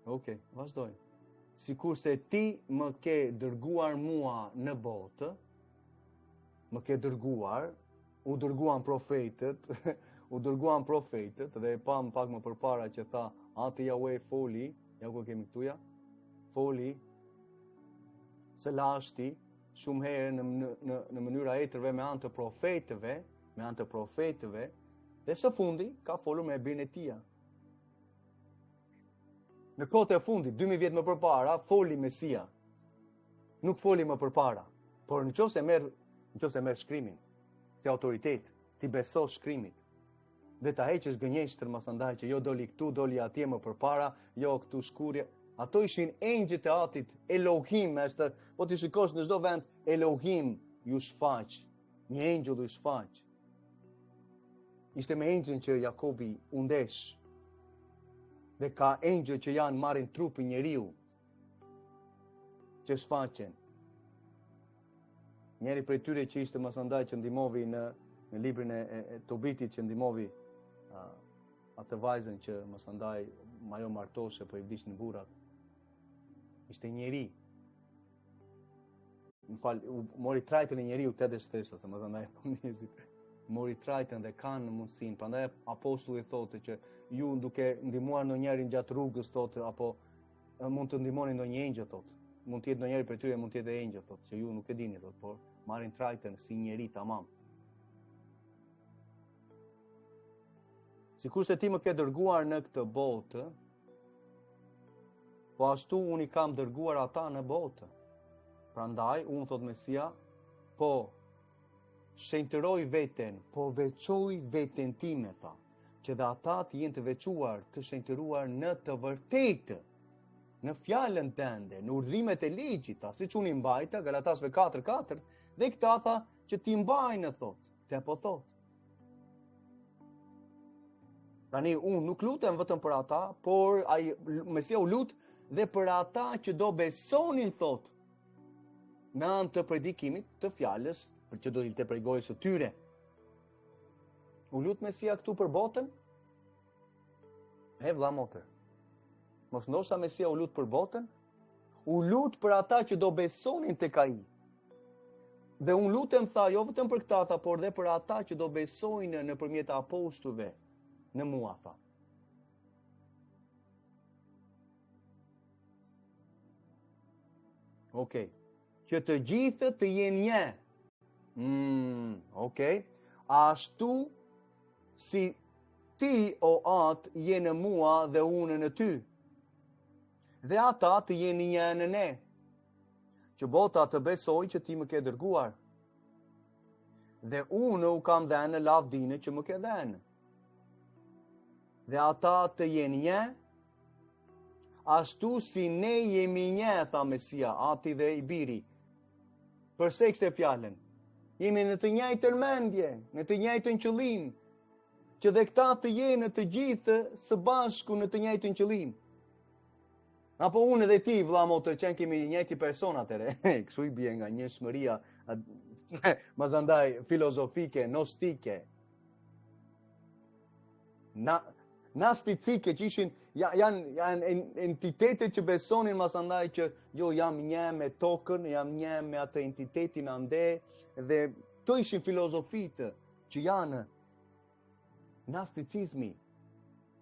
Okej, vazhdoj. Sikur se ti më ke dërguar mua në botë, më ke dërguar, u dërguan profetët, u dërguan profetët, dhe e pam pak më përpara që tha, atë Yahweh foli, ja ku kemi këtuja, foli, se lashti, shumë herë në mënyra e tërve me anë të profetëve, dhe së fundi ka folur me birin e tia. Në kohët e fundit, 2000 vjet më përpara, foli Mesia. Nuk foli më përpara, por nëse merr shkrimin si autoritet, ti beso shkrimit. Dhe ta heqësh gënjeshtër masandaj që jo doli këtu, doli atje më përpara, jo këtu shkurje. Ato ishin engjëjt e Atit, Elohim, po ti shikosh në çdo vend, Elohim ju shfaq, një engjëll ju shfaq. Ishte me engjëllin që Jakobi u ndesh. Dhe ka engjëll që janë marrin trupin njeriu, që shfaqen. Njeri prej tyre që ishte masandaj që ndihmovi në librin e Tobitit, që ndihmovi atë vajzën që masandaj ajo martoshe po i vdiqnin burrat. Ishte njeri. Mori trajtën e njeriu 87 se masandaj njerëzit mori trajtën dhe kanë mundësinë. Prandaj apostulli thotë që ju duke ndihmuar ndonjërin gjatë rrugës, thotë, apo mund të ndihmoni ndonjë engjëll, thotë. Mund të jetë ndonjëri prej tyre, mund të jetë engjëll, thotë, që ju nuk e dini, thotë, por marrin trajtën si njeri tamam. Sikur se ti më ke dërguar në këtë botë, po ashtu unë i kam dërguar ata në botë. Prandaj, unë, thot Mesia, po shenjtëroj veten, po veçoj veten time, tha, që dhe ata të jenë të veçuar, të shenjtëruar në të vërtetë, në fjalën tënde, në urdhrimet e ligjit, tha, siç unë i mbajta, Galatasve 4:4, dhe këta tha që ti mbajnë, thot, te po thot. Tani, unë nuk lutem vetëm për ata, por Mesia u lut dhe për ata që do besonin, thot, në anë të predikimit të fjalës, për që do të prej gojës së tyre. U lut Mesia këtu për botën? Vlla motër. Mos ndoshta Mesia u lut për botën? U lut për ata që do besonin tek ai. Dhe unë lutem, tha, jo vetëm për këta, tha, por dhe për ata që do besojnë nëpërmjet apostujve në mua, tha. Okej. Që të gjithë të jenë një. Okej. Ashtu si ti, o atë, je në mua dhe unë në ty. Dhe ata të jeni një në ne. Që bota të besoj që ti më ke dërguar. Dhe unë u kam dhënë lavdinë që më ke dhënë. Dhe ata të jenë një, ashtu si ne jemi një, tha Mesia, Ati dhe i biri. Përse kështë e fjallën? Jemi në të njëjtën mendje, në të njëjtën qëllim, që dhe këta të jenë të gjithë së bashku në të njëjtën qëllim. Apo unë dhe ti, vlla motër, që kemi njëjti person atëre. Kështu i bie nga njëshmëria, mazandaj filozofike, gnostike, nasticike, që ishin janë entitetet që besonin masandaj që jo jam një me tokën, jam një me atë entitetin ande, dhe to ishin filozofitë që janë nasticizmi,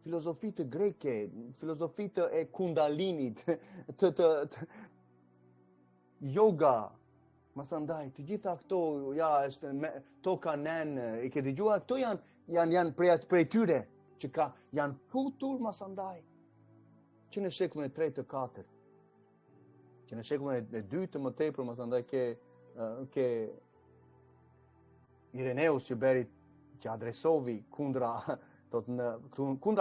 filozofitë greke, filozofitë e kundalinit, yoga, masandaj, të gjitha këto, toka nen, i ke dëgjuar, këto janë prej tyre, që janë futur masandaj, që në shekullin e 3 të 4, që në shekullin e 2 të më tepër masandaj ke Ireneus që berit, që adresovi kundra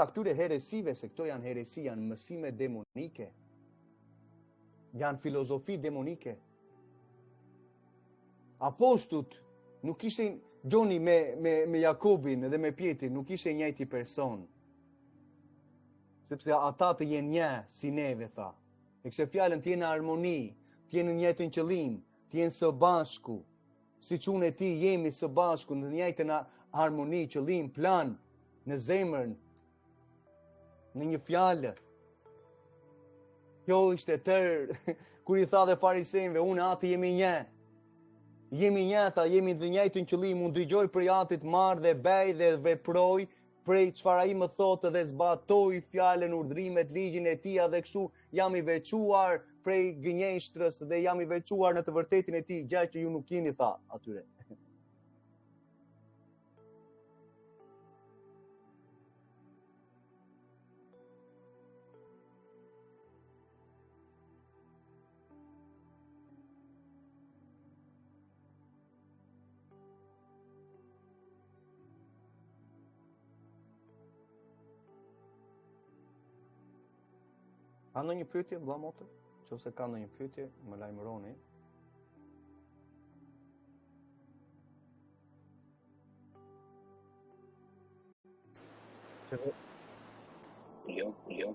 këtyre heresive, se këto janë heresi, janë mësime demonike, janë filozofi demonike. Apostut nuk ishin Gjoni me Jakobin dhe me Pjetrin, nuk ishin njëjti person. Sepse ata të jenë një si neve, tha. E kse fjallën të jenë harmoni, të jenë në njëjtin qëllim, të jenë së bashku, si që unë e ti jemi së bashku në njëjtën harmoni, qëllim, plan, në zemrën, në një fjallë. Kjo ishte tërë, kur i tha dhe farisejve, unë ati jemi një. Jemi një, tha, jemi dhe njëjtin qëllim, unë dëgjoj për atit marr dhe bej dhe veproj, prej çfarë ai më thotë dhe zbatoj fjalën, urdhrimet, ligjin e tij dhe kështu jam i veçuar prej gënjeshtrës dhe jam i veçuar në të vërtetin e tij, gjë që ju nuk keni, tha atyre. Ka ndonjë pyetje, vëlla motë? Nëse ka ndonjë pyetje, më lajmëroni. Jo.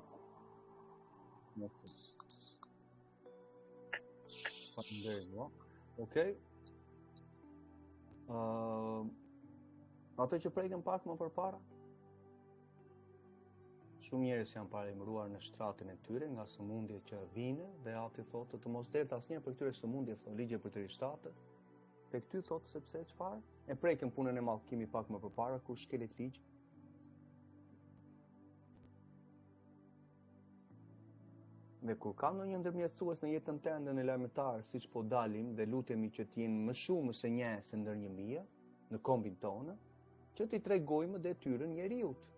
Faleminderit, no? Okej. Ato që prekën pak më përpara, shumë njerëz janë paremëruar në shtratin e tyre nga sëmundjet që vinë dhe ati thotë të mos derdh asnjëherë për këtyre sëmundjeve, thonë ligje për të rishtatë. Tek ty thotë sepse çfarë? E prekën punën e mallkimit pak më përpara kur shkelet ligj. Dhe kur ka ndonjë ndërmjetësues në jetën tënde në lajmëtar, siç po dalim dhe lutemi që të jenë më shumë se një se ndër 1000 në kombin tonë, që t'i tregojmë detyrën njeriut.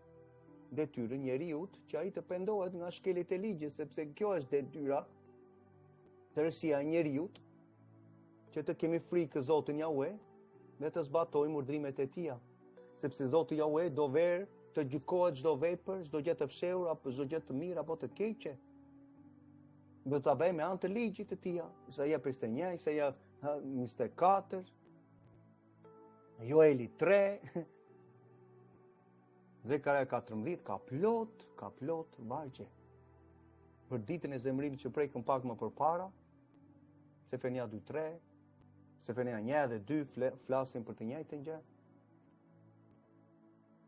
Detyrën njeriut që ai të pendohet nga shkelit e ligjit, sepse kjo është detyra tërësia e njeriut, që të kemi frikë Zotin Jahue dhe të zbatojmë urdhrimet e tija. Sepse Zoti Jahue do ver të gjykohet çdo vepër, çdo gjë të fshehur apo çdo gjë të mirë apo të keqe. Do ta bëjmë me anë të ligjit të tija. Isaia 51, Isaia 24, Joeli 3, Zekaria 14, ka plot vargje. Për ditën e zemrimit që prekëm pak më përpara, Sefenia 2:3, Sefenia 1 dhe 2 flasin për të njëjtën gjë.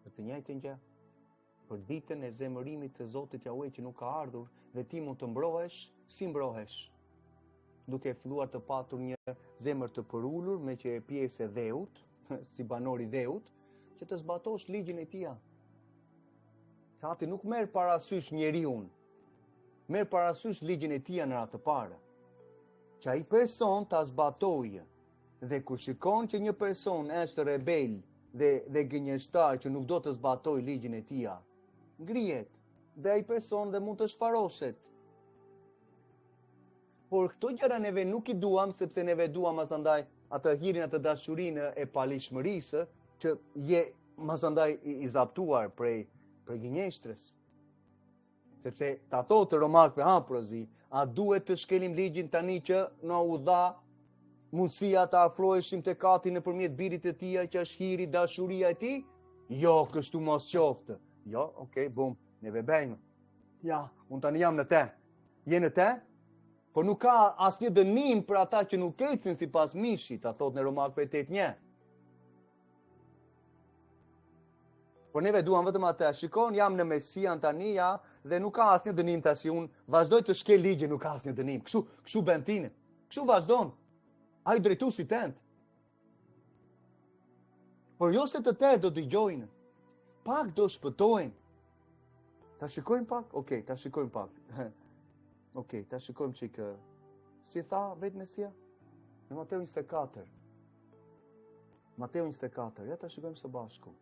Për të njëjtën gjë. Për ditën e zemërimit të Zotit Jahue që nuk ka ardhur dhe ti mund të mbrohesh, si mbrohesh? Duke filluar të patur një zemër të përulur me që e pjesë e dheut, si banori dheut, që të zbatosh ligjin e tija. Ati nuk merr parasysh njeriun, merr parasysh ligjin e tija në atë të parë. Që ai person ta zbatojë. Dhe kur shikon që një person është rebel dhe gënjeshtar që nuk do të zbatojë ligjin e tija, ngrihet dhe ai person dhe mund të shfaroset. Por këto gjëra neve nuk i duam, sepse neve duam asandaj atë hirin, atë dashurinë e palishmërisë që je asandaj i zaptuar prej gënjeshtrës. Sepse ta thotë Romakëve hapërozi, a duhet të shkelim ligjin tani që na u dha mundësia të afroheshim te kati nëpërmjet birit të tij që është hiri, dashuria e tij? Jo, kështu mos qoftë. Jo, okay, bum, neve bëjmë. Ja, unë tani jam në te. Je në te? Por nuk ka asnjë dënim për ata që nuk ecin sipas mishit, ta thotë në Romakëve 8:1. Por neve duam vetëm atë, shikon, jam në Mesian tani, ja, dhe nuk ka asnjë dënim tash, unë vazhdoj të shkel ligjin, nuk ka asnjë dënim. Kështu bën tini. Kështu vazhdon. Ai drejtuesi tënd. Por jo se të tjerë do dëgjojnë. Pak do shpëtojnë. Ta shikojmë pak? Okej, ta shikojmë pak. Okej, ta shikojmë çik. Si tha vetë Mesia? Në Mateu 24. Mateu 24, ja ta shikojmë së bashku.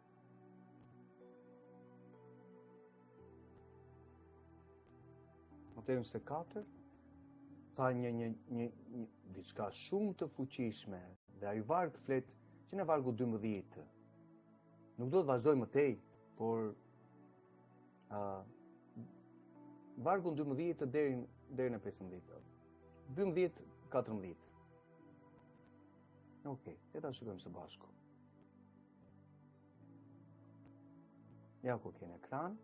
Mateu 24 tha një diçka shumë të fuqishme dhe ai varg flet që në vargu 12. Nuk do të vazhdoj më tej, por vargu 12 deri në 15. 12-14. Okej, le ta shikojmë së bashku. Ja ku keni ekran.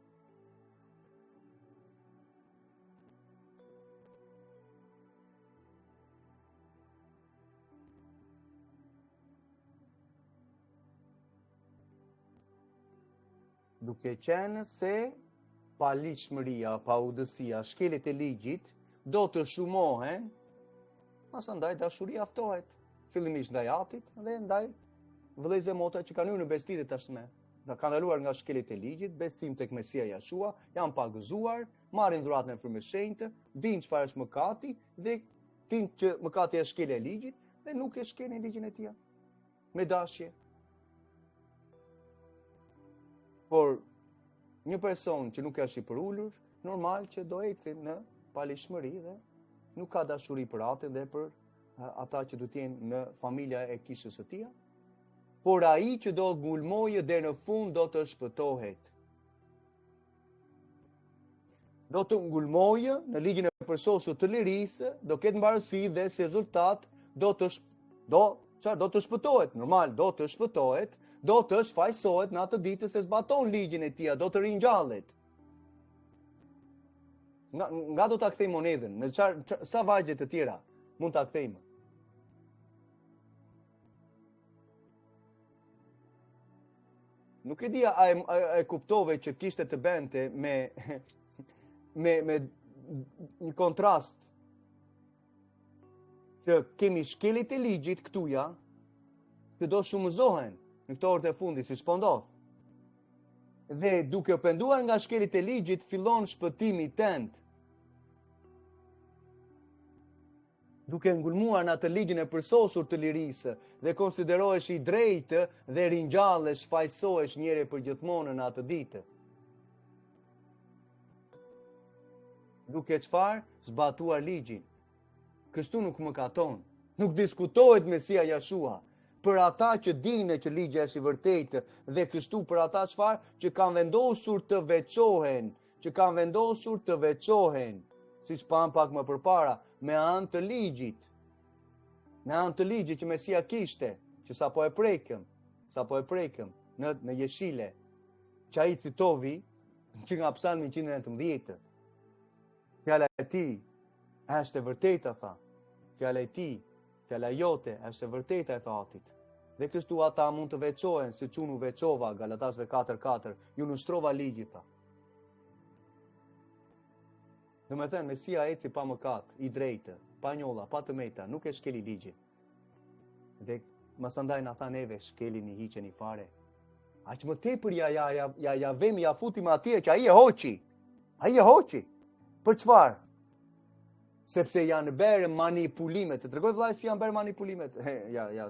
Duke qenë se palishmëria, paudësia, shkelet e ligjit do të shumohen, pasandaj dashuria ftohet. Fillimisht ndaj Atit dhe ndaj vëllezërve motra që kanë hyrë në besëti tashmë. Dhe kanë ndaluar nga shkelit e ligjit, besim tek Mesia Jashua, janë pagëzuar, marrin dhuratën e Frymës Shenjtë, dinë çfarë është mëkati dhe dinë që mëkati është shkelja e ligjit dhe nuk e shkelin ligjin e tij me dashje. Por një person që nuk është i përulur, normal që do ecë në palishmëri dhe nuk ka dashuri për Atin dhe për ata që do të jenë në familja e kishës së tij. Por ai që do ngulmojë deri në fund do të shpëtohet. Do të ngulmojë në ligjin e përsosur të lirisë, do ketë mbarësi dhe si rezultat do të shpëtohet. Normal, do të shpëtohet, do të shfaqsohet në atë ditë se zbaton ligjin e tij, do të ringjallet. Nga do ta kthej monedhën, me sa vargje të tjera mund ta kthejmë. Nuk e dia a e kuptove që kishte të bente me një kontrast që kemi shkelit e ligjit këtuja që do shumëzohen në këto orët e fundit, si shpondodh. Dhe duke u penduar nga shkelit e ligjit, fillon shpëtimi tënd. Duke ngulmuar në atë ligjin e përsosur të lirisë dhe konsiderohesh i drejtë dhe ringjallesh, fajsohesh njëri për gjithmonë në atë ditë. Duke çfarë? Zbatuar ligjin. Kështu nuk mëkaton. Nuk diskutohet Mesia Jashua. Për ata që dinë që ligji është i vërtetë dhe kështu për ata çfarë? Që kanë vendosur të veçohen, siç pam pak më përpara, me anë të ligjit. Me anë të ligjit që Mesia kishte, që sapo e prekëm në jeshile, që ai citovi që nga Psalmi 119. Fjala e tij është e vërteta, tha. Fjala e tij, fjala jote është e vërteta, e tha Atit. Dhe kështu ata mund të veçohen, siç unë u veçova, Galatasve 4:4, ju nështrova ligjit, tha. Do me thënë, Mesia eci pa mëkat, i drejtë, pa njolla, pa të meta, nuk e shkeli ligjit. Dhe masandaj na tha neve, shkelini, hiqeni fare. Aq më tepër ja vemi, ja futim atje që ai e hoqi. Për çfarë? Sepse janë bërë manipulimet. Të tregoj vllai si janë bërë manipulimet.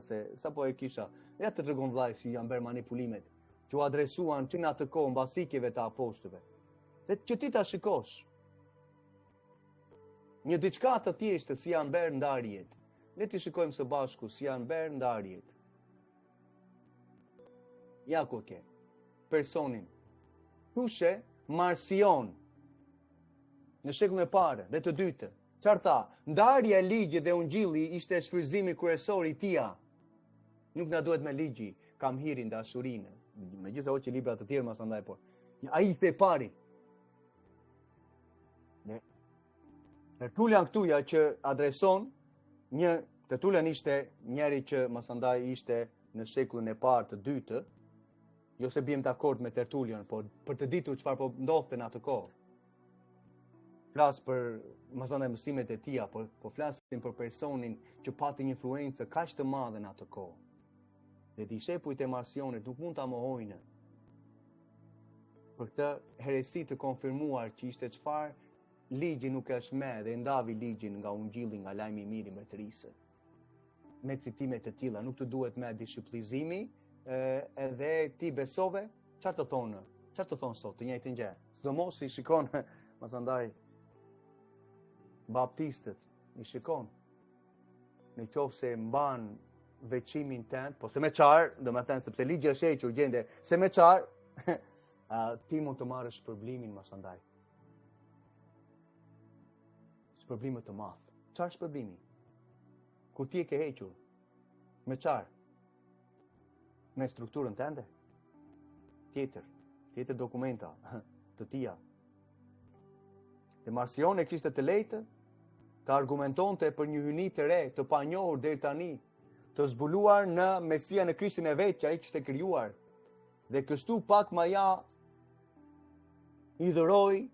Se sapo e kisha. Ja të tregon vllai si janë bërë manipulimet. Që u adresuan që në atë kohë mbasikjeve të apostujve. Dhe që ti ta shikosh. Një diçka të thjeshtë si janë bërë ndarjet. Le të shikojmë së bashku si janë bërë ndarjet. Ja ku ke personin. Kushe Marsion në shekullin e parë dhe të dytë. Çfarë tha? Ndarja e ligjit dhe ungjilli ishte shfrytëzimi kryesor i tij. Nuk na duhet me ligji, kam hirin dashurinë. Megjithëse hoqi libra të tjerë masandaj, por ai ishte e pari. Tertulian këtuja që adreson Tertulian ishte njeri që masandaj ishte në shekullin e parë të dytë. Jo se bjem dakord me Tertulian, por për të ditur çfarë po ndodhte në atë kohë. Flas për masandaj mësimet e tij, po flasim për personin që pati një influencë kaq të madhe në atë kohë. Dhe dishepujt e Marsionit nuk mund ta mohojnë. Për këtë heresi të konfirmuar që ishte çfarë, ligji nuk është me dhe ndavi ligjin nga ungjilli, nga lajmi i mirë i mbretërisë. Me citime të tilla nuk të duhet me dishiplizimi, edhe ti besove, çfarë të thonë? Çfarë të thonë sot, të njëjtën gjë. Sidomos i shikon masandaj baptistët, i shikon. Në qoftë se mban veçimin tënd, po se me çfarë, domethënë sepse ligji është hequr gjende, se me çfarë, ti mund të marrësh shpërblimin masandaj. Shpërblim të madh. Çfarë shpërblimi? Kur ti e ke hequr, me çfarë? Me strukturën tënde? Tjetër dokumenta të tia. Dhe Marsion e kishte të lejtë të argumentonte për një hyni të re, të panjohur deri tani, të zbuluar në Mesia, në Krishtin e vet që ai kishte krijuar. Dhe kështu pak ma ja i dhëroi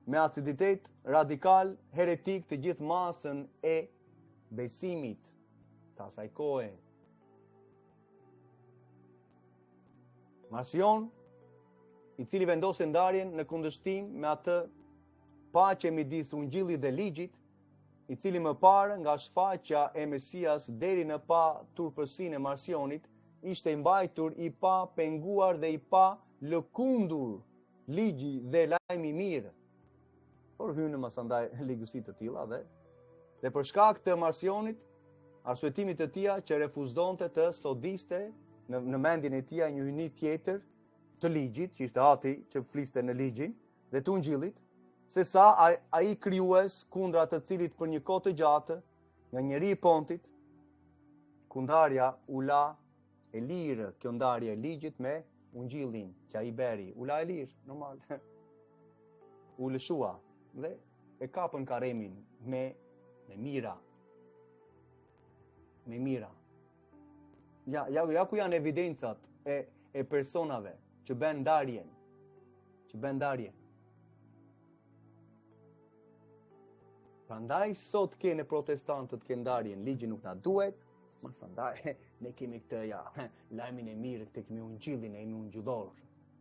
me aciditet radikal, heretik të gjithë masën e besimit të asaj kohe. Masion, i cili vendosi ndarjen në kundërshtim me atë paqe midis ungjillit dhe ligjit, i cili më parë nga shfaqja e Mesias deri në pa turpësinë e masionit, ishte i mbajtur i pa penguar dhe i pa lëkundur ligji dhe lajmi i mirë. Por hynë masandaj ligësi të tilla dhe për shkak të masionit, arsyetimit të tij që refuzonte të sodiste në mendjen e tij një hyni tjetër të ligjit, që ishte ati që fliste në ligjin dhe të ungjillit, se sa ai krijues kundra të cilit për një kohë të gjatë, nga njeri i Pontit, ku ndarja u la e lirë, kjo ndarje e ligjit me ungjillin që ai beri, u la e lirë, normal. U lëshua dhe e kapën karemin me mira. Me mira. Ja ku janë evidencat e personave që bën ndarjen. Prandaj sot kene protestantët që ndarjen, ligji nuk na duhet, mos andaj, ne kemi këtë lajmin e mirë, këtë kemi ungjillin e ungjillor.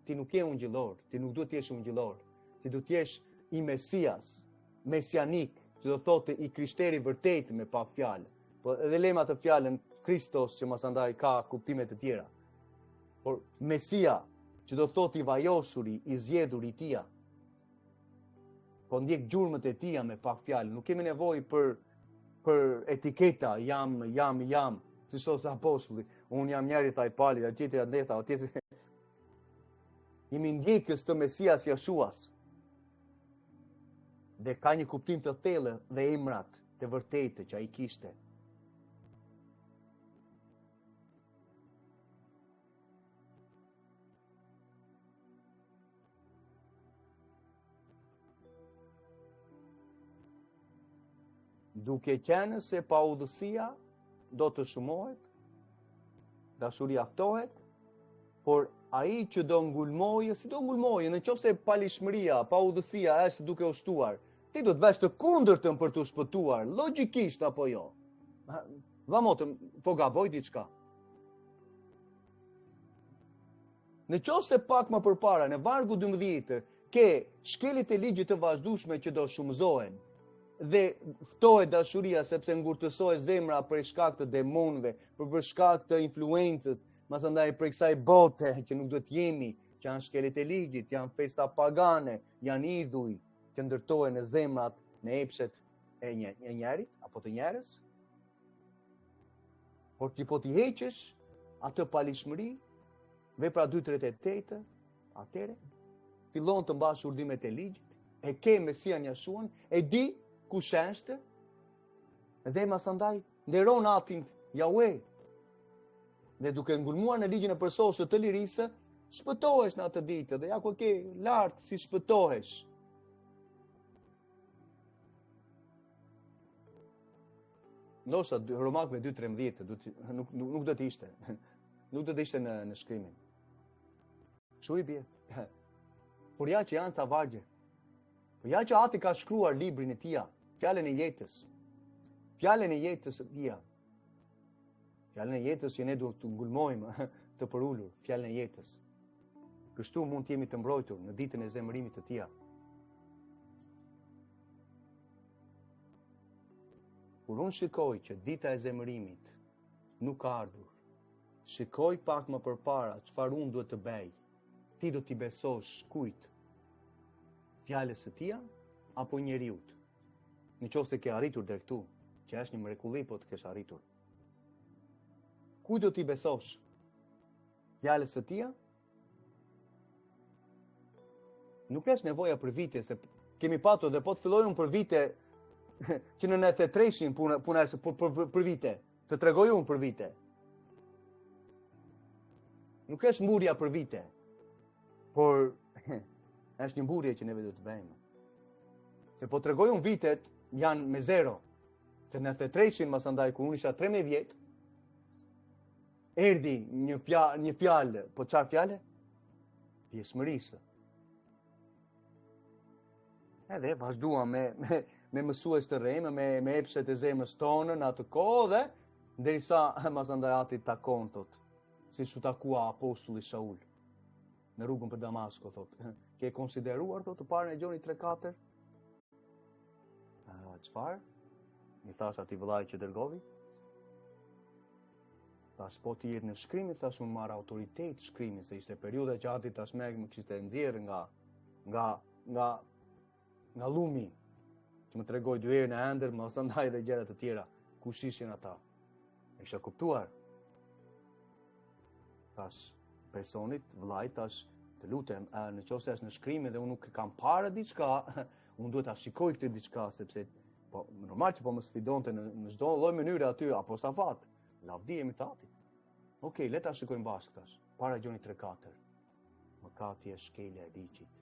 Ti nuk je ungjillor, ti nuk duhet të jesh ungjillor. Ti duhet të jesh i Mesias, mesianik, që do thotë i krishteri vërtet me pa fjalë. Po edhe lema të fjalën Kristos që mos andaj ka kuptime të tjera. Por Mesia, që do thotë i vajosuri, i zgjedhur i tij. Po ndjek gjurmët e tij me pa fjalë. Nuk kemi nevojë për etiketa, jam, si sos apostulli. Unë jam njëri tha i pali, tjetri andeta, tjetri. Jemi ndjekës të Mesias Jeshuas. Dhe ka një kuptim të thellë dhe emrat të vërtetë që ai kishte. Duke qenë se paudhësia do të shumohet, dashuria ftohet, por ai që do ngulmojë, si do ngulmojë, nëse palishmëria, paudhësia është duke u shtuar, ti do të vesh të kundërtën për të shpëtuar, logjikisht apo jo? Vamotëm, po gaboj diçka. Nëse pak më përpara, në vargu 12, ke shkelit e ligjit të vazhdueshme që do shumëzohen, dhe ftohet dashuria sepse ngurtësohet zemra për shkak të demonëve, për shkak të influencës, masandaj për kësaj bote që nuk duhet jemi, që janë shkelit e ligjit, janë festa pagane, janë idhuj që ndërtohen në zemrat, në epshet e njerit apo të njerës. Por ti po t'i heqësh atë palishmëri, vepra 2:38, atëre fillon të mbash urdhrimet e ligjit, e ke Mesian Jeshuan, e di kush është, dhe masandaj nderon atin Yahweh. Dhe duke ngulmuar në ligjin e përsosur të lirisë, shpëtohesh në atë ditë, dhe ja ku ke lart si shpëtohesh. Ndoshta Romakëve 2:13 nuk do të ishte. Nuk do të ishte në shkrimin. Kështu i bie. Por ja që janë ca vargje. Por ja që ati ka shkruar librin e tij, fjalën e jetës. Fjalën e jetës së tij. Fjalën e jetës që ne duhet të ngulmojmë, të përulur, fjalën e jetës. Kështu mund të jemi të mbrojtur në ditën e zemërimit të tij. Kur unë shikoj që dita e zemërimit nuk ka ardhur, shikoj pak më përpara çfarë unë duhet të bëj. Ti do t'i besosh kujt? Fjalës së tij apo njeriut? Nëse ke arritur deri këtu, që është një mrekulli po të kesh arritur. Kujt do t'i besosh? Fjalës së tij? Nuk është nevoja për vite, se kemi patur dhe po të fillojmë për vite që në 93-shin puna për vite, të tregoj unë për vite. Nuk është mburja për vite, por është një mburje që neve do të bëjmë. Se po tregoj unë vitet janë me zero. Se në 93-shin masandaj kur unë isha 13 vjet, erdhi një fjalë, po çfarë fjalë? Pjesëmërisë. Edhe vazhduam me mësues të rejmë, me epshet e zemrës tonë në atë kohë dhe derisa mas andaj ati takon, thot, si që takua apostulli Shaul në rrugën për Damasko, thot. Ke konsideruar, thot, të parën e Gjoni 3:4? Qëfar? I thash ati vëllai që dërgovi? Thash, po ti jetë në shkrimi, thash, unë marrë autoritet shkrimi, se ishte periude që ati tash me kishte nxjerrë nga lumi, që më tregoj 2 herë në ender, mos andaj dhe gjëra të tjera, kush ishin ata. E kisha kuptuar. Thash, personit, vëllai, thash, të lutem, në qoftë se është në shkrimi dhe unë nuk kam parë diçka, unë duhet ta shikoj këtë diçka, sepse po normal që po më sfidonte në çdo lloj mënyre aty apostafat. Lavdi jemi të atit. Okej, le ta shikojmë bashkë tash. Para Gjoni 3:4. Mëkati është shkelja e ligjit.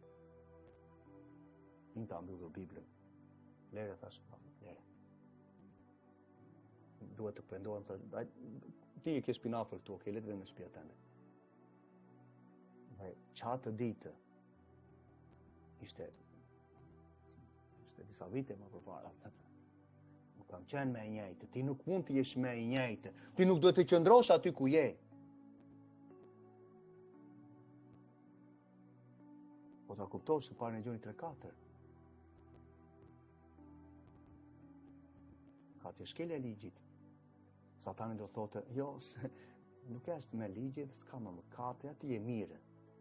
Unë ta mbyllur Biblën. Lere thash, lere. Duhet të pendohem, thash, ti e ke shpinafër këtu, okej, le të vëmë në shtëpi tënde. Qatë ditë ishte disa vite më përpara. Nuk kam qenë me e njëjtë. Ti nuk mund të jesh me e njëjtë. Ti nuk duhet të qëndrosh aty ku je. Po ta kuptosh se parën e Gjoni 3:4. Ka të shkelja e ligjit. Satani do thotë, jo, nuk është me ligjit, s'ka më mëkate, ati je mirë.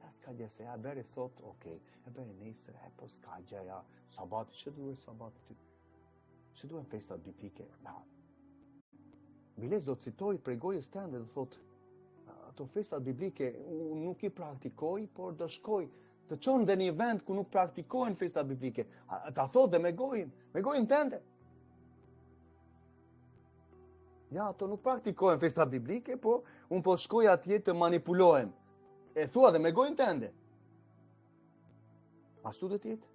S'ka gjë se ja beri sot, okej, e beri nesër, po s'ka gjë, ja, sabati, që duhet sabati ty? Që duhet festat biblike? Biles do të citoj prej gojës tënde, do thotë, ato festat biblike, unë nuk i praktikoj, por do shkoj, të qonë dhe një vend ku nuk praktikojnë festat biblike. Ta thotë dhe me gojën tënde. Ja, ato nuk praktikojnë festat biblike, po unë po shkoj atje të manipulohem. E thua dhe me gojën tënde. Ashtu dhe tjetë?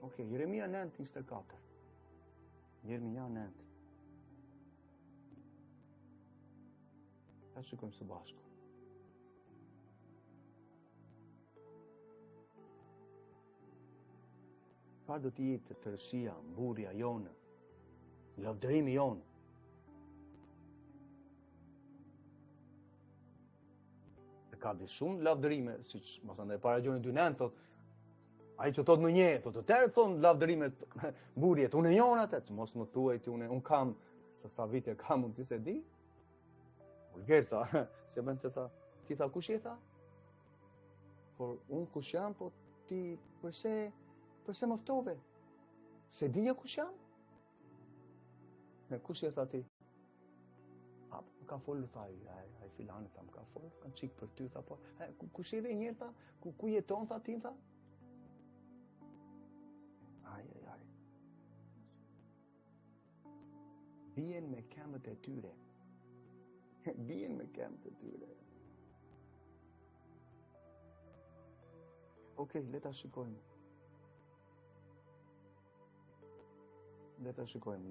Okej, Jeremia 9:24. Jeremia 9. Ta shikojmë së bashku. Ka do të jetë tërësia, mburja jonë, lavdërimi jonë. Ka di shumë lavdërime, siç mos andaj para Gjoni 2:9 thotë, ai që thotë më nje, thotë të tjerë thonë lavdërimet, mburjet, unë e njoh atë, mos më thuaj ti unë kam sa vite kam unë ti se di. Vulgar tha, se bën të tha, ti tha kush je tha? Por unë kush jam, po ti përse më ftove? Se dinja kush jam? Kush je tha ti? Më ka folur, tha, ai filani, tha, më ka folur, kanë qikë për ty, tha, po, kush e dhe njërë, tha, ku jeton, tha, tim, tha? Aj. Bien me këmbët e tyre. Bien me këmbët e tyre. Okej, le ta shikojmë.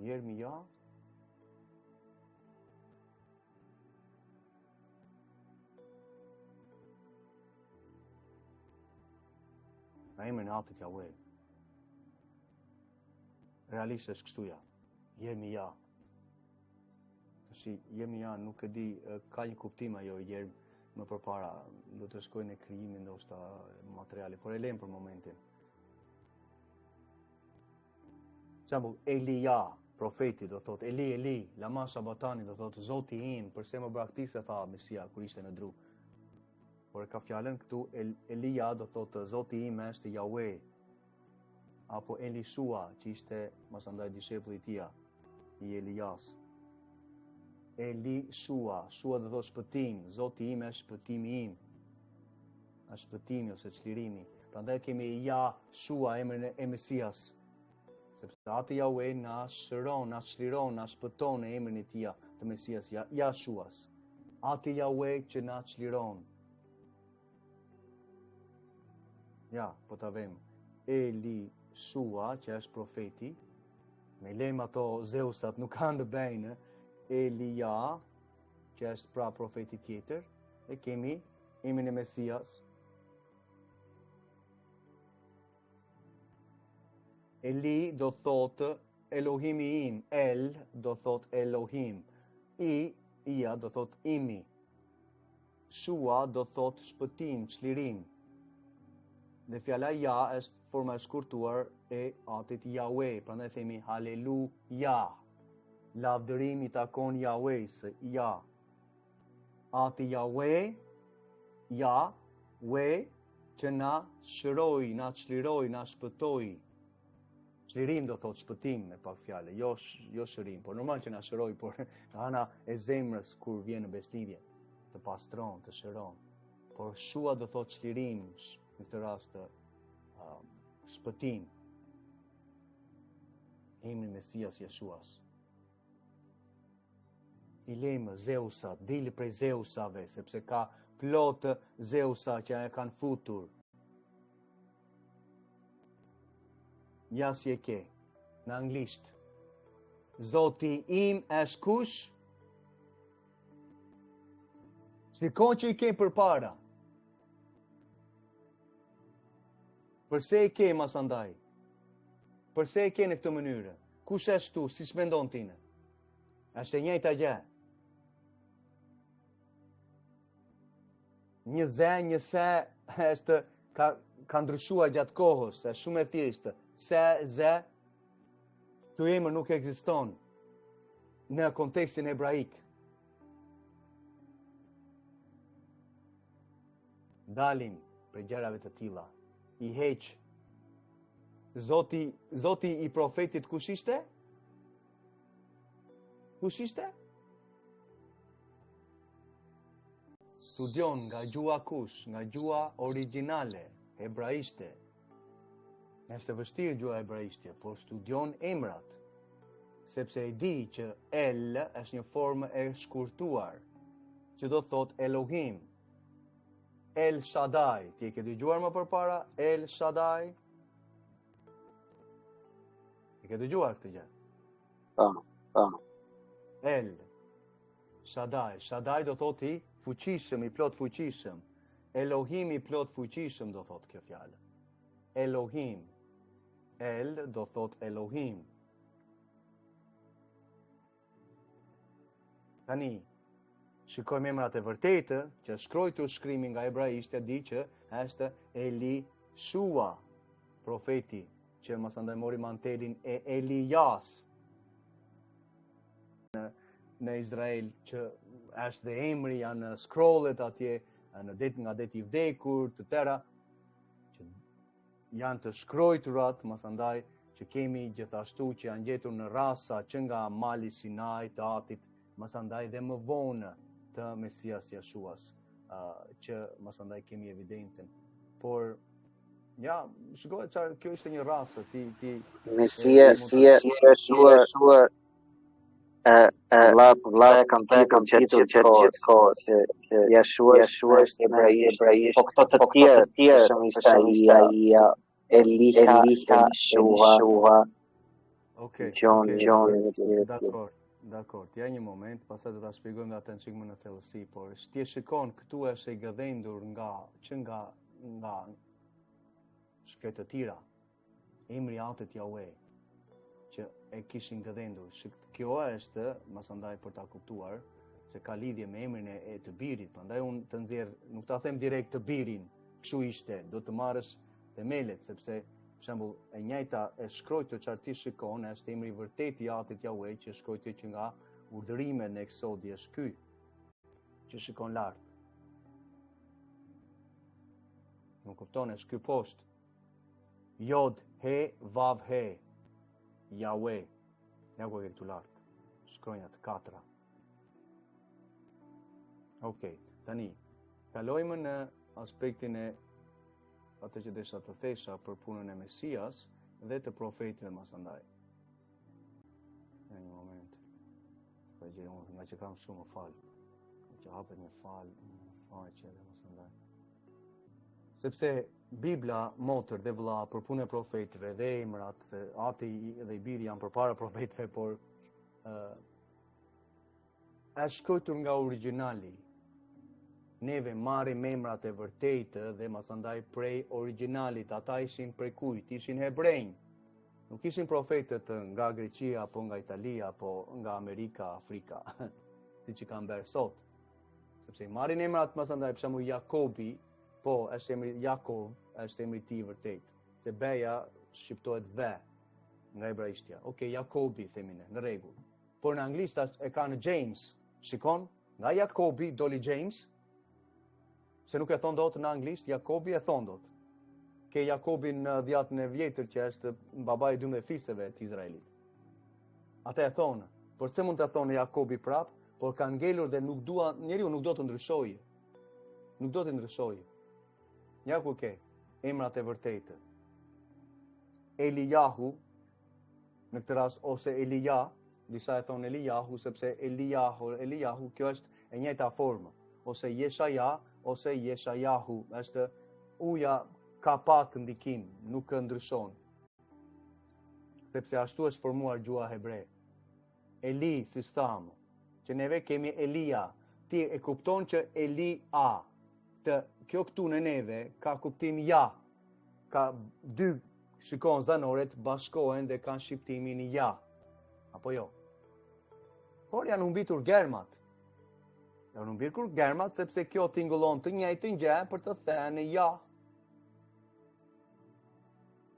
Jeremia. Në emrin e Atit Jahwe. Realisht është kështu ja. Jeremia. Jeremia nuk e di, ka një kuptim ajo më përpara, do të shkoj në krijimin ndoshta materiali, por e lejmë për momentin. Shembull, Elia, profeti do thotë, Eli, lama sabatani do thotë, Zoti im, përse më braktisë, tha Mesia kur ishte në dru. Por ka fjalën këtu, Elia do thotë, Zoti im është Jahwe, apo Elishua, që ishte mos andaj dishepulli i tij, i Elias. Elishua, shua do thotë shpëtim, Zoti im është shpëtimi im. Është shpëtimi ose çlirimi. Prandaj kemi Jashua, emrin e Mesias. Sepse ati Jahwe na shëron, na çliron, na shpëton në emrin e tij të Mesias, Jashuas. Ati Jahwe që na çliron. Ja, po ta vëmë. Elishua, që është profeti, me lejmë ato Zeusat nuk kanë të bëjnë, Elia, që është pra profeti tjetër, e kemi emrin e Mesias, Eli do thot Elohimi im, El do thot Elohim, Ia do thot imi, Shua do thot shpëtim, çlirim. Dhe fjala ja është forma e shkurtuar e atit Yahweh, prandaj themi haleluja. Lavdërimi takon Yahweh's, ja. Ati Yahweh, Yahweh, që na shëroi, na çliroi, na shpëtoi. Çlirim do thot shpëtim me pak fjalë, jo shërim, por normal që na shëroi, por ana e zemrës kur vjen në besnivje, të pastron, të shëron. Por shua do thot çlirim, në këtë rast shpëtim. Emri Mesias Jeshuas. I lejmë Zeusa, dili prej Zeusave, sepse ka plot Zeusa që e kanë futur. Ja si e ke, në anglisht. Zoti im është kush? Shikon që i ke për para. Përse e ke mas andaj? Përse e ke në këtë mënyrë? Kush është tu, si shmendon tine? Është e njëjta gjë. Një se është ka ndryshuar gjatë kohës, është shumë e thjeshtë. Se, të emër nuk ekziston në kontekstin hebraik. Dalim për gjërave të tilla. I heq. Zoti i profetit kush ishte? Kush ishte? Studion nga gjua kush, nga gjua originale, hebraishte. Është vështirë gjua hebraishte, por studion emrat. Sepse e di që El është një formë e shkurtuar, që do thot Elohim. El Shaddai, ti e ke dëgjuar më përpara? El Shaddai? E ke dëgjuar këtë gjë? El Shaddai. Shaddai do thot i fuqishëm, i plot fuqishëm. Elohim i plot fuqishëm do thot kjo fjalë. Elohim. El do thot Elohim. Tani, shikojmë emrat e vërtetë, që shkruajtur shkrimi nga hebraisht e di që është Elishua, profeti, që mas andaj mori mantelin e Elias në Izrael, që është dhe emri janë scrollet atje, nga deti i vdekur, të tëra, që janë të shkruajturat, mas andaj që kemi gjithashtu që janë gjetur në rasa që nga mali Sinai të Atit, mas andaj dhe më vonë të Mesias Jeshuas, që mas andaj kemi evidencën. Por, ja, shikoj çfarë kjo ishte një rasë, ti Mesias Jeshuas Allah e kam titur që gjithë kohës, Jeshua është hebraisht, po këto të tjerë, shumë Isaia, Eliha, Elishua, John, Dakor, ja një moment, pastaj do ta shpjegojmë nga atë çik më në thellësi, por ti shikon këtu është e gëdhendur nga shkretë të tjera. Emri Atit Yahweh që e kishin gëdhendur. Kjo është, mas andaj për ta kuptuar, se ka lidhje me emrin e të birit, prandaj unë të nxjerr, nuk ta them direkt të birin, kështu ishte, do të marrësh themelet, sepse për shembull, e njëjta e shkruajtur çfarë ti shikon është emri i vërtet i Atit Yahweh që shkruajtur që nga urdhërimet në Eksodi është ky, që shikon lart. Nuk kupton, është ky poshtë. Jod, he, vav, he. Yahweh. Ja ku e këtu lart. Shkronjat 4. Okej, tani kalojmë në aspektin e atë që desha të thesha për punën e Mesias dhe të profetit dhe mas andaj. Në një moment, nga që kam shumë më falë, që hapet me falë, faqe dhe mas andaj. Sepse Bibla, motër dhe vëlla, për punën e profetëve dhe emrat, Ati dhe i biri janë përpara profetëve, por është shkruar nga origjinali. Neve marrim emrat e vërtetë dhe mas andaj prej originalit, ata ishin prej kujt? Ishin hebrejnë. Nuk ishin profetët nga Greqia, apo nga Italia, apo nga Amerika, Afrika, si që kanë bërë sot. Sepse i marrin emrat, më thëndaj, për shembull Jakobi, po, është emri Jakov, është emri i tij vërtet. Se beja shqiptohet ve nga hebraishtja. Okej, Jakobi themi ne, në rregull. Por në anglisht e kanë James. Shikon, nga Jakobi doli James, se nuk e thon dot në anglisht, Jakobi e thon dot. Ke Jakobin në 10 e vjetër që është babai i 12 fisëve të Izraelit. Ata e thonë, por se mund të thonë Jakobi prap, por kanë ngelur dhe nuk dua, njeriu nuk do të ndryshojë. Nuk do të ndryshojë. Ja ku ke emrat e vërtetë. Elijahu, në këtë rast, ose Elija, disa e thonë Elijahu, sepse Elijahu, kjo është e njëjta formë, ose Jeshaja, ose Jeshajahu, është uja ka pak ndikim, nuk ndryshon. Sepse ashtu është formuar gjuha hebre. Eli, si thamë, që neve kemi Elia, ti e kupton që Elia, kjo këtu në neve ka kuptim ja, ka dy shikon zanoret bashkohen dhe kanë shqiptimin ja, apo jo. Por janë humbitur germat. Janë humbitur germat sepse kjo tingëllon të njëjtën gjë për të thënë ja.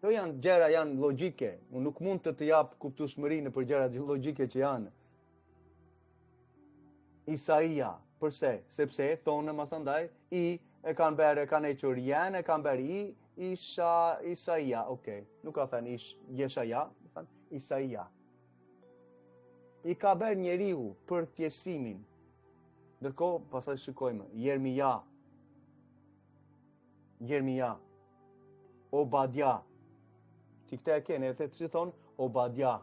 Kjo janë gjëra janë logjike. Unë nuk mund të jap kuptueshmërinë për gjërat logjike që janë. Isaia, përse? Sepse thonë më thëndaj i e kanë bërë, e kanë hequr janë, e kanë bërë i Isaia, okay. Nuk ka thënë Jeshaja, thënë Isaia. I ka bërë njeriu për thjesimin. Ndërkohë, pastaj shikojmë, Jeremia, Obadja. Ti këtë e kene, e që thonë Obadia.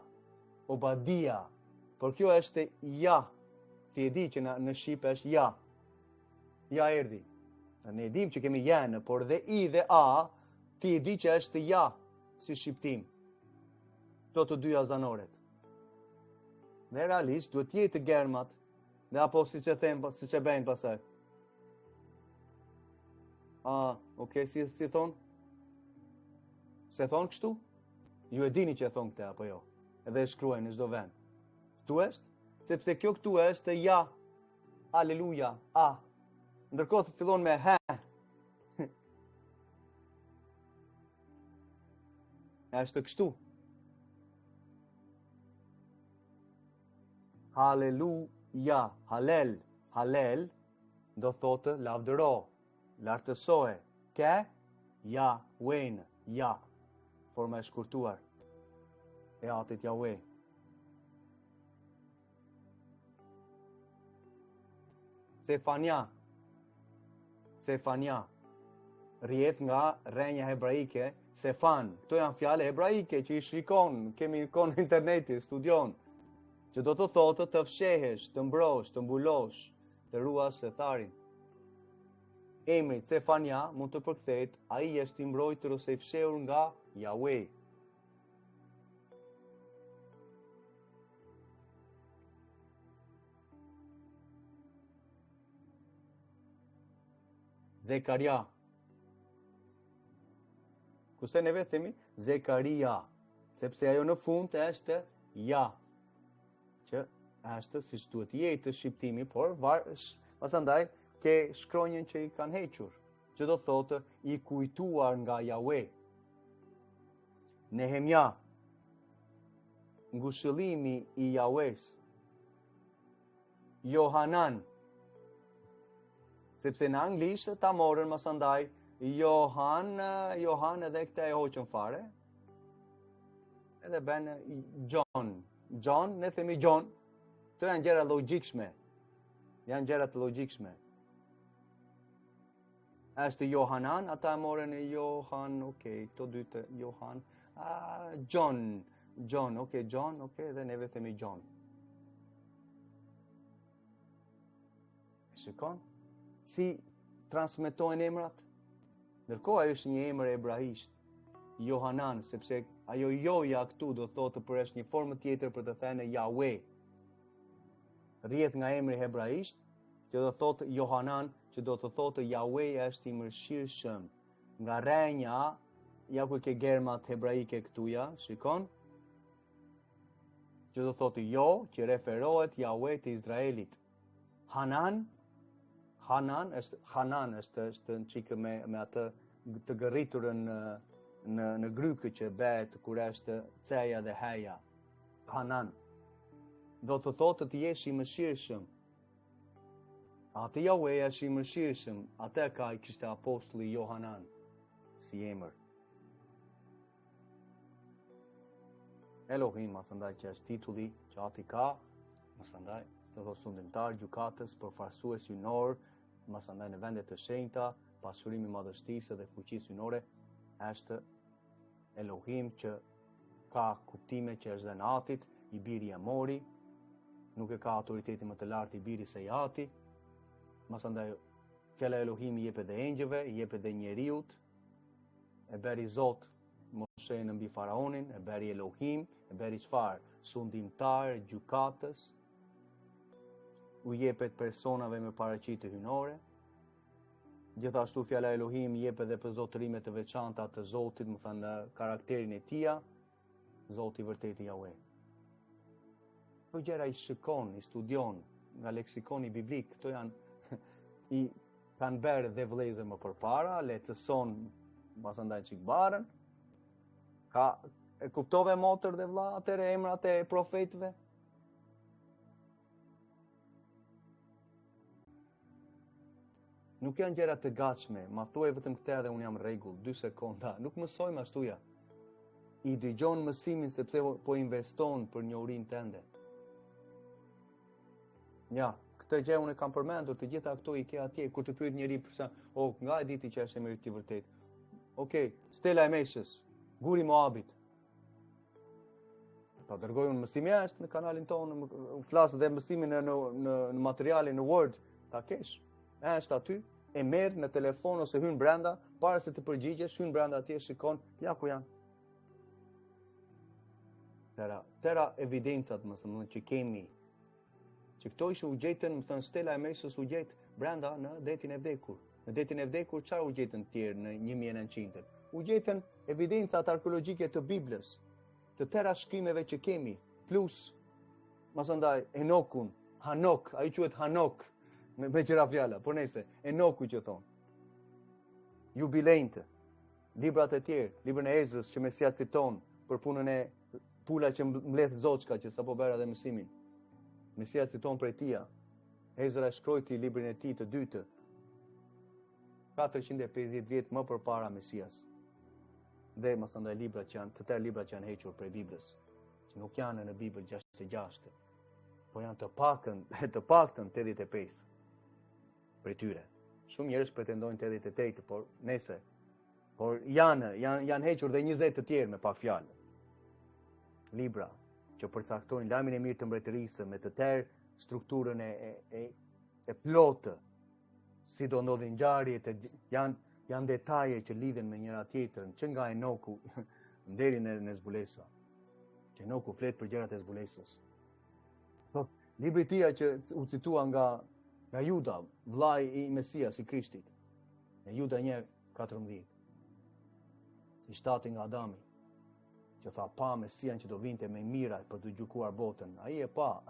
Por kjo është ja. Ti e di që në Shqip është ja. Ja erdhi. Ne dim që kemi janë, por dhe i dhe a, ti e di që është ja, si shqiptim. Këto të dyja zanoret. Dhe realisht duhet jetë germat, dhe apo si që them, si që bëjnë pasaj. Okay, si thonë? Se thonë kështu? Ju e dini që e thonë këte, apo jo? Edhe e shkruajnë në çdo vend. Këtu është? Sepse kjo këtu është ja. Aleluja, a. Ndërkohë të fillon me he. Është kështu. Haleluja, halel, do thotë lavdëro, lartësoje, ke, ja, wen, ja, forma e shkurtuar, e atit Yahweh. Sefania, rrjet nga rrenja hebraike, Sefan, këto janë fjale hebraike që i shikon, kemi në interneti, studion, që do të thotë të fshehesh, të mbrosh, të mbulosh, të ruash thetharin. Emri Sefania mund të përkthehet ai është i mbrojtur ose i fshehur nga Yahweh. Zekaria. Kurse neve themi Zekaria, sepse ajo në fund është ja, që është si duhet jetë shqiptimi, por pasandaj ke shkronjën që i kanë hequr, që do thotë i kujtuar nga Yahweh. Nehemia, ngushëllimi i Yahwehs. Johanan, sepse në anglisht ta morën pasandaj Johan edhe këta e hoqën fare. Edhe ben John, ne themi John. Këto janë gjëra logjikshme. Janë gjëra të logjikshme. Është Johanan, ata e morën Johan, okay, këto dy të Johan. John, okay, dhe neve themi John. Shikon? Si transmetojnë emrat? Ndërkohë ajo është një emër hebraisht, Johanan, sepse ajo joja këtu do thotë për është një formë tjetër për të thënë Yahweh. Rrjet nga emri hebraisht, që do thotë Johanan, që do të thotë Yahweh është i mëshirshëm. Nga rrenja, ja ku ke germat hebraike këtuja, shikon, që do thotë jo, që referohet Jahwe të Izraelit. Hanan është në qikë me atë të gërriturën në grykë që bëhet kur është ceja dhe heja. Hanan. Do të thotë të jesh i mëshirshëm. Atë Jahwe është i mëshirshëm, atë ka i kishte apostulli Johanan si emër. Elohim, asandaj që është titulli që ati ka, asandaj të thotë sundimtar, gjukatës, përfarsues hynor, asandaj në vendet të shenjta, pasurimi madhështisë dhe fuqisë hynore, është Elohim që ka kuptime që është dhe në atit, i biri e mori, nuk e ka autoriteti më të lartë i biri se i ati, masandaj fjala Elohim i jepet dhe engjëve, i jepet dhe njeriut, e beri Zot Moshe në mbi faraonin, e beri Elohim, e beri çfarë? Sundimtar, gjykatës, u jepet personave me paraqitë hynore. Gjithashtu fjala Elohim i jepet dhe për zotërime të veçanta të Zotit, më thënë karakterin e tija, Zoti vërtet i Jahwe. Këto gjëra i shikon, i studion nga leksikoni biblik, këto janë kanë bërë dhe vëllezër më përpara, letëson pasandaj çik barën. E kuptove motër dhe vëlla atëre emrat e profetëve? Nuk janë gjëra të gatshme, ma thuaj vetëm këtë dhe unë jam rregull, 2 sekonda. Nuk mësojmë ashtuja. I dëgjon mësimin sepse po investon për njohurinë tënde. Ja, këtë gjë unë kam përmendur, të gjitha këto i ke atje, kur të pyet njëri përsa, nga e diti që është emri i vërtet. Okej, Stela e Meshës, Guri Moabit. Ta dërgoj unë mësimi është në kanalin tonë, flasë dhe mësimin në materialin në Word, ta kesh. Është aty, e merr në telefon ose hyn brenda, para se të përgjigjesh, hyn brenda atje, shikon, ja ku janë. Tëra evidencat, më thënë, që kemi, që këto ishë u gjetën, më thënë, Stela e Meshës u gjetë brenda në detin e vdekur. Në detin e vdekur, çfarë u gjetën tjerë në 1900-të? U gjetën evidencat arkeologjike të Biblës, të tëra shkrimeve që kemi, plus, masandaj, Enokun, Hanok, ai quhet Hanok, me qëra fjala, por nese, Enoku që thonë. Jubilejntë, librat e tjerë, librën e Ezrës që Mesia citon për punën e pula që mbledh Zoçka që sapo bëra dhe mësimin. Mesia citon prej tia. Ezra shkrojti librin e tij të dytë. 450 vjet më përpara Mesias. Dhe masandaj librat që janë, të tërë librat që janë hequr prej Biblës, që nuk janë në Bibël 66, po janë të paktën 85 prej tyre. Shumë njerëz pretendojnë 88, por janë hequr dhe 20 të tjerë me pak fjalë. Libra që përcaktojnë lajmin e mirë të mbretërisë me të tërë strukturën e plotë, si do ndodhin ngjarjet, janë detaje që lidhen me njëra tjetrën, që nga Enoku deri në zbulesa. Që Enoku flet për gjërat e zbulesës. Libri i tij që u citua nga Juda, vllai i Mesias i Krishtit. Në Juda 1:14. I shtati nga Adami, që tha pa Mesian që do vinte me mirat për të gjykuar botën. Ai e pa.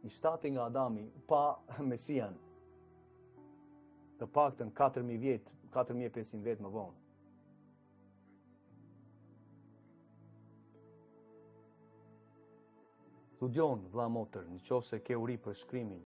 I shtati nga Adami, pa Mesian. Të paktën 4000 vjet, 4500 vjet më vonë. Studion, vëlla motër, nëse ke uri për shkrimin.